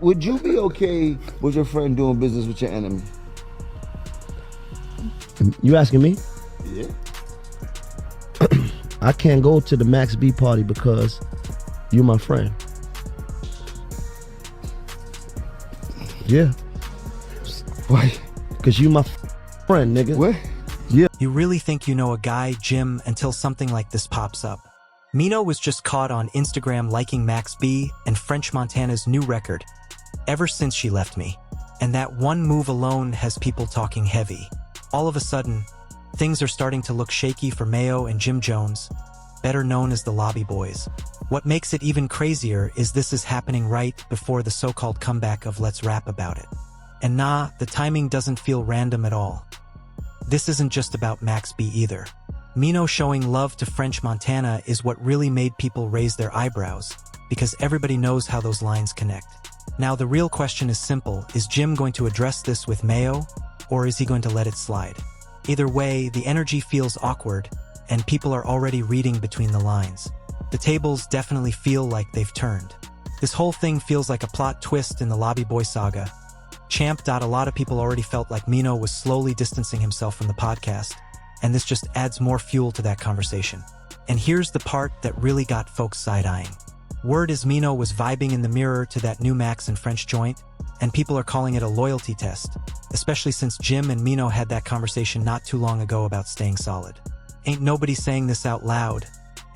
would you be okay with your friend doing business with your enemy? You asking me? Yeah. I can't go to the Max B party because you're my friend. Yeah. Why? Because you my friend, nigga. What? Yeah. You really think you know a guy, Jim, until something like this pops up. Maino was just caught on Instagram liking Max B and French Montana's new record, Ever Since She Left Me. And that one move alone has people talking heavy. All of a sudden, things are starting to look shaky for Mayo and Jim Jones, better known as the Lobby Boys. What makes it even crazier is this is happening right before the so-called comeback of Let's Rap About It. And nah, the timing doesn't feel random at all. This isn't just about Max B either. Maino showing love to French Montana is what really made people raise their eyebrows, because everybody knows how those lines connect. Now the real question is simple: is Jim going to address this with Mayo, or is he going to let it slide? Either way, the energy feels awkward, and people are already reading between the lines. The tables definitely feel like they've turned. This whole thing feels like a plot twist in the Lobby Boy saga. Champ. A lot of people already felt like Maino was slowly distancing himself from the podcast, and this just adds more fuel to that conversation. And here's the part that really got folks side-eyeing. Word is Maino was vibing in the mirror to that new Max and French joint, and people are calling it a loyalty test, especially since Jim and Maino had that conversation not too long ago about staying solid. Ain't nobody saying this out loud,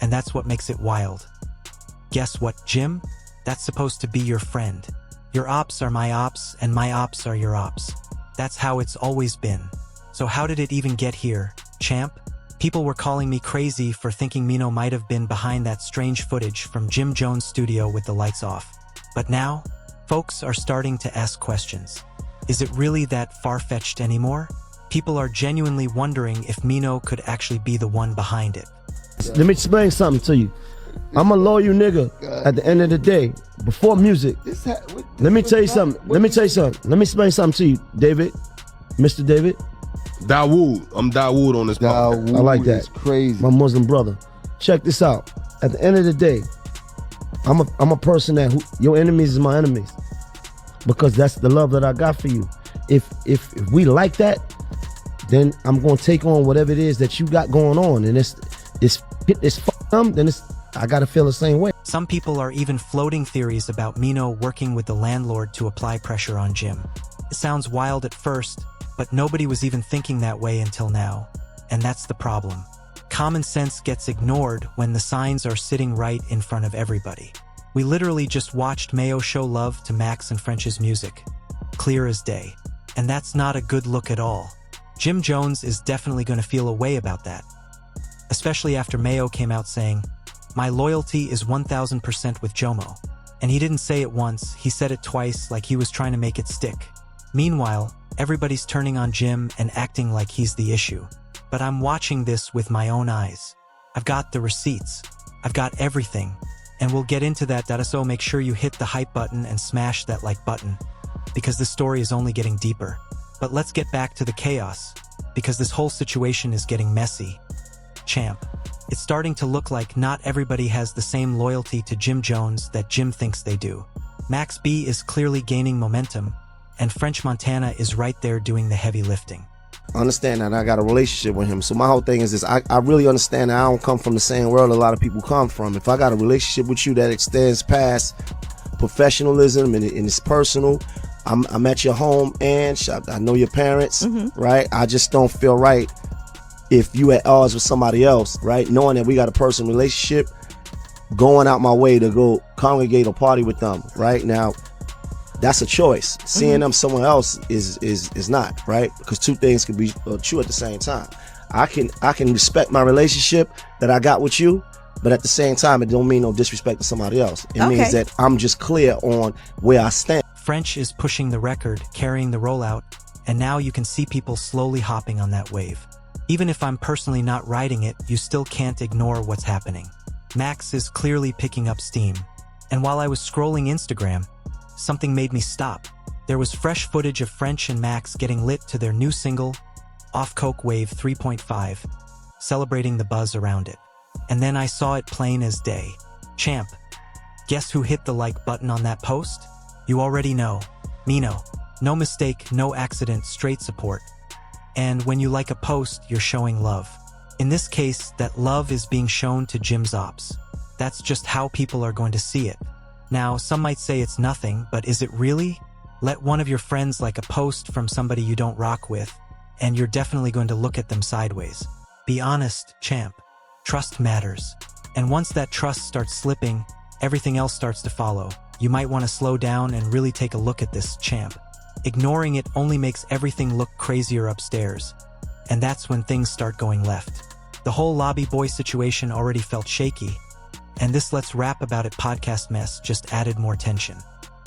and that's what makes it wild. Guess what, Jim? That's supposed to be your friend. Your ops are my ops, and my ops are your ops. That's how it's always been. So how did it even get here, champ? People were calling me crazy for thinking Maino might have been behind that strange footage from Jim Jones' studio with the lights off. But now, folks are starting to ask questions. Is it really that far-fetched anymore? People are genuinely wondering if Maino could actually be the one behind it. Let me explain something to you. I'm a loyal nigga at the end of the day. Before music, let me tell you something. Let me explain something to you, David. Mr. David. Dawood. I'm Dawood on this podcast. I like that. It's crazy. My Muslim brother. Check this out. At the end of the day, I'm a person that your enemies is my enemies, because that's the love that I got for you. If we like that, then I'm gonna take on whatever it is that you got going on, and it's then I gotta feel the same way. Some people are even floating theories about Maino working with the landlord to apply pressure on Jim. It sounds wild at first, but nobody was even thinking that way until now. And that's the problem. Common sense gets ignored when the signs are sitting right in front of everybody. We literally just watched Mayo show love to Max and French's music. Clear as day. And that's not a good look at all. Jim Jones is definitely going to feel a way about that. Especially after Mayo came out saying, "My loyalty is 1000% with Jomo." And he didn't say it once, he said it twice, like he was trying to make it stick. Meanwhile, everybody's turning on Jim and acting like he's the issue. But I'm watching this with my own eyes. I've got the receipts. I've got everything. And we'll get into that, so make sure you hit the hype button and smash that like button, because the story is only getting deeper. But let's get back to the chaos, because this whole situation is getting messy. Champ, it's starting to look like not everybody has the same loyalty to Jim Jones that Jim thinks they do. Max B is clearly gaining momentum, and French Montana is right there doing the heavy lifting. I understand that I got a relationship with him. So my whole thing is this: I really understand that I don't come from the same world a lot of people come from. If I got a relationship with you that extends past professionalism and it's personal, I'm at your home and I know your parents, right? I just don't feel right if you at odds with somebody else, right? Knowing that we got a personal relationship, going out my way to go congregate or party with them, right? Now, that's a choice. Seeing them somewhere else is not, right? Because two things can be true at the same time. I can respect my relationship that I got with you, but at the same time, it don't mean no disrespect to somebody else. It means that I'm just clear on where I stand. French is pushing the record, carrying the rollout, and now you can see people slowly hopping on that wave. Even if I'm personally not riding it, you still can't ignore what's happening. Max is clearly picking up steam. And while I was scrolling Instagram, something made me stop. There was fresh footage of French and Max getting lit to their new single, Off Coke Wave 3.5, celebrating the buzz around it. And then I saw it plain as day. Champ, guess who hit the like button on that post? You already know. Maino. No mistake, no accident, straight support. And when you like a post, you're showing love. In this case, that love is being shown to Jim's ops. That's just how people are going to see it. Now, some might say it's nothing, but is it really? Let one of your friends like a post from somebody you don't rock with, and you're definitely going to look at them sideways. Be honest, champ. Trust matters. And once that trust starts slipping, everything else starts to follow. You might want to slow down and really take a look at this, champ. Ignoring it only makes everything look crazier upstairs. And that's when things start going left. The whole lobby boy situation already felt shaky, and this Let's Rap About It podcast mess just added more tension.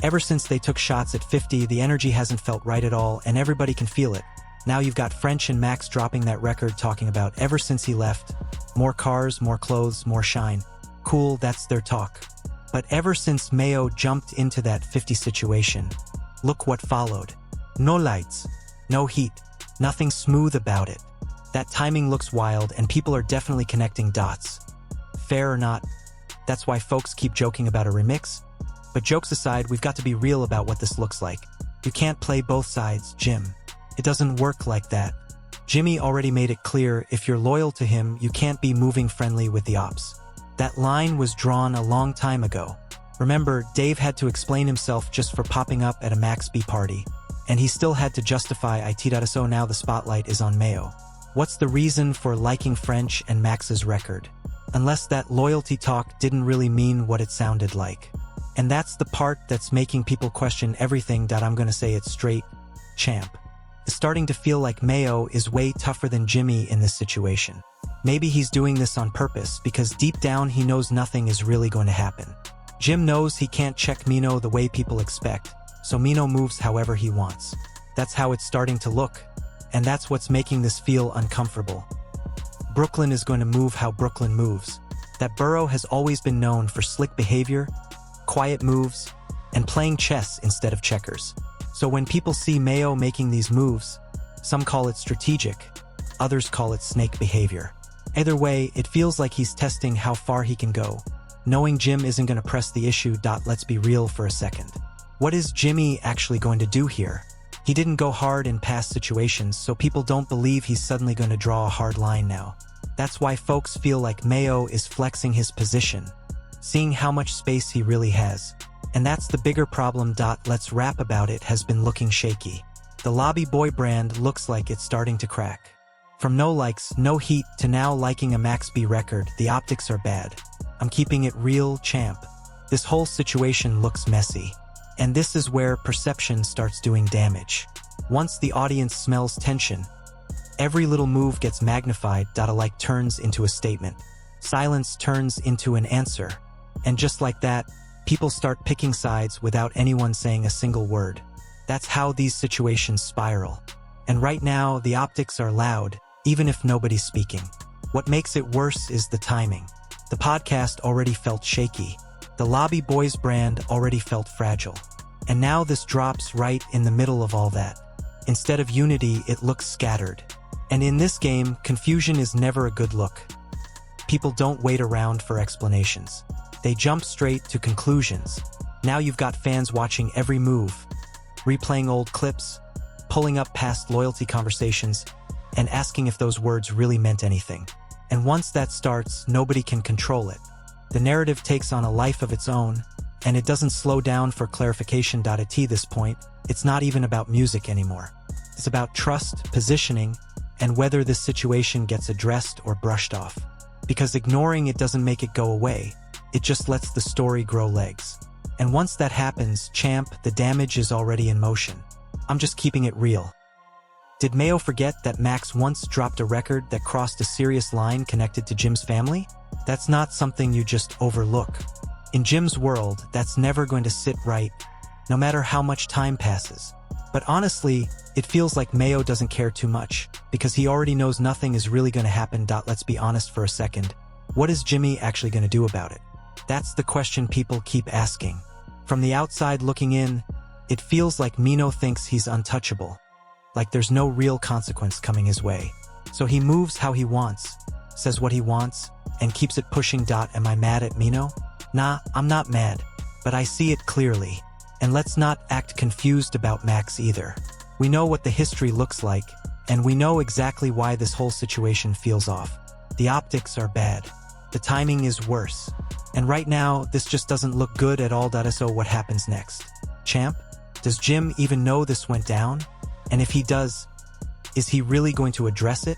Ever since they took shots at 50, the energy hasn't felt right at all, and everybody can feel it. Now you've got French and Max dropping that record talking about ever since he left. More cars, more clothes, more shine. Cool, that's their talk. But ever since Mayo jumped into that 50 situation, look what followed. No lights, no heat, nothing smooth about it. That timing looks wild, and people are definitely connecting dots. Fair or not, that's why folks keep joking about a remix. But jokes aside, we've got to be real about what this looks like. You can't play both sides, Jim. It doesn't work like that. Jimmy already made it clear, if you're loyal to him, you can't be moving friendly with the ops. That line was drawn a long time ago. Remember, Dave had to explain himself just for popping up at a Max B party. And he still had to justify it. So now the spotlight is on Mayo. What's the reason for liking French and Max's record? Unless that loyalty talk didn't really mean what it sounded like. And that's the part that's making people question everything. I'm gonna say it straight, champ. It's starting to feel like Mayo is way tougher than Jimmy in this situation. Maybe he's doing this on purpose because deep down he knows nothing is really going to happen. Jim knows he can't check Maino the way people expect, so Maino moves however he wants. That's how it's starting to look, and that's what's making this feel uncomfortable. Brooklyn is going to move how Brooklyn moves. That borough has always been known for slick behavior, quiet moves, and playing chess instead of checkers. So when people see Mayo making these moves, some call it strategic, others call it snake behavior. Either way, it feels like he's testing how far he can go, knowing Jim isn't going to press the issue. Let's be real for a second. What is Jimmy actually going to do here? He didn't go hard in past situations, so people don't believe he's suddenly going to draw a hard line now. That's why folks feel like Mayo is flexing his position, seeing how much space he really has. And that's the bigger problem. Let's Rap About It has been looking shaky. The Lobby Boy brand looks like it's starting to crack. From no likes, no heat, to now liking a Max B record, the optics are bad. I'm keeping it real, champ. This whole situation looks messy. And this is where perception starts doing damage. Once the audience smells tension, every little move gets magnified. A like turns into a statement. Silence turns into an answer. And just like that, people start picking sides without anyone saying a single word. That's how these situations spiral. And right now, the optics are loud, even if nobody's speaking. What makes it worse is the timing. The podcast already felt shaky. The Lobby Boys brand already felt fragile. And now this drops right in the middle of all that. Instead of unity, it looks scattered. And in this game, confusion is never a good look. People don't wait around for explanations. They jump straight to conclusions. Now you've got fans watching every move, replaying old clips, pulling up past loyalty conversations, and asking if those words really meant anything. And once that starts, nobody can control it. The narrative takes on a life of its own, and it doesn't slow down for clarification. At this point, it's not even about music anymore. It's about trust, positioning, and whether this situation gets addressed or brushed off. Because ignoring it doesn't make it go away. It just lets the story grow legs. And once that happens, champ, the damage is already in motion. I'm just keeping it real. Did Mayo forget that Max once dropped a record that crossed a serious line connected to Jim's family? That's not something you just overlook. In Jim's world, that's never going to sit right, no matter how much time passes. But honestly, it feels like Mayo doesn't care too much, because he already knows nothing is really going to happen. Let's be honest for a second. What is Jimmy actually going to do about it? That's the question people keep asking. From the outside looking in, it feels like Maino thinks he's untouchable, like there's no real consequence coming his way. So he moves how he wants, says what he wants, and keeps it pushing. Am I mad at Maino? Nah, I'm not mad, but I see it clearly. And let's not act confused about Max either. We know what the history looks like, and we know exactly why this whole situation feels off. The optics are bad. The timing is worse. And right now, this just doesn't look good at all. So what happens next? Champ, does Jim even know this went down? And if he does, is he really going to address it?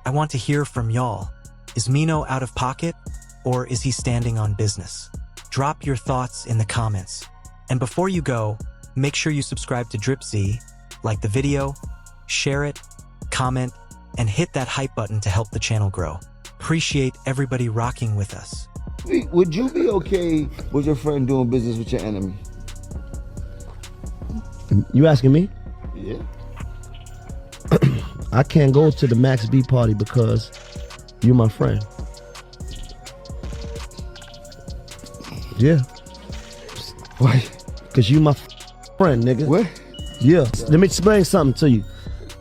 I want to hear from y'all. Is Maino out of pocket, or is he standing on business? Drop your thoughts in the comments. And before you go, make sure you subscribe to Dipset, like the video, share it, comment, and hit that hype button to help the channel grow. Appreciate everybody rocking with us. Would you be okay with your friend doing business with your enemy? You asking me? Yeah. I can't go to the Max B party because you're my friend. Yeah. Why? Because you my friend, nigga. What? Yeah. Let me explain something to you.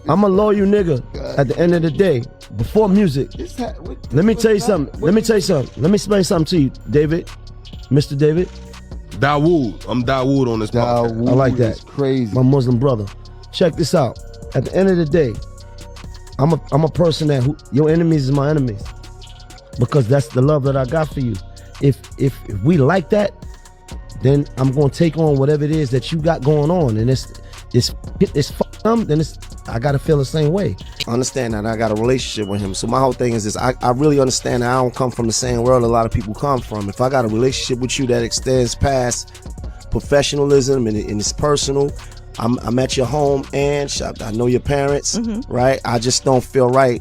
I'm a loyal nigga at the end of the day. Before music. Let me tell you something. Let me tell you something. Let me explain something to you, David. Mr. David. Dawood. I'm Dawood on this podcast. I like that. That's crazy. My Muslim brother. Check this out. At the end of the day, I'm a person that your enemies is my enemies. Because that's the love that I got for you. If we like that, then I'm gonna take on whatever it is that you got going on, and it's then I gotta feel the same way. I understand that I got a relationship with him, so my whole thing is this: I really understand that I don't come from the same world a lot of people come from. If I got a relationship with you that extends past professionalism and it's personal, I'm at your home and I know your parents, right? I just don't feel right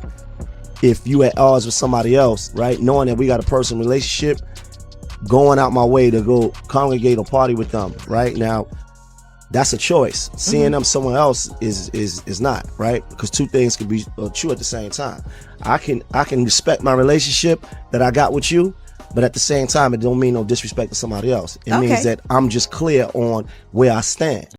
if you at odds with somebody else, right? Knowing that we got a personal relationship, going out my way to go congregate or party with them, right? Now, that's a choice. Seeing them somewhere else is not, right? Because two things can be true at the same time. I can respect my relationship that I got with you, but at the same time, it don't mean no disrespect to somebody else. It means that I'm just clear on where I stand.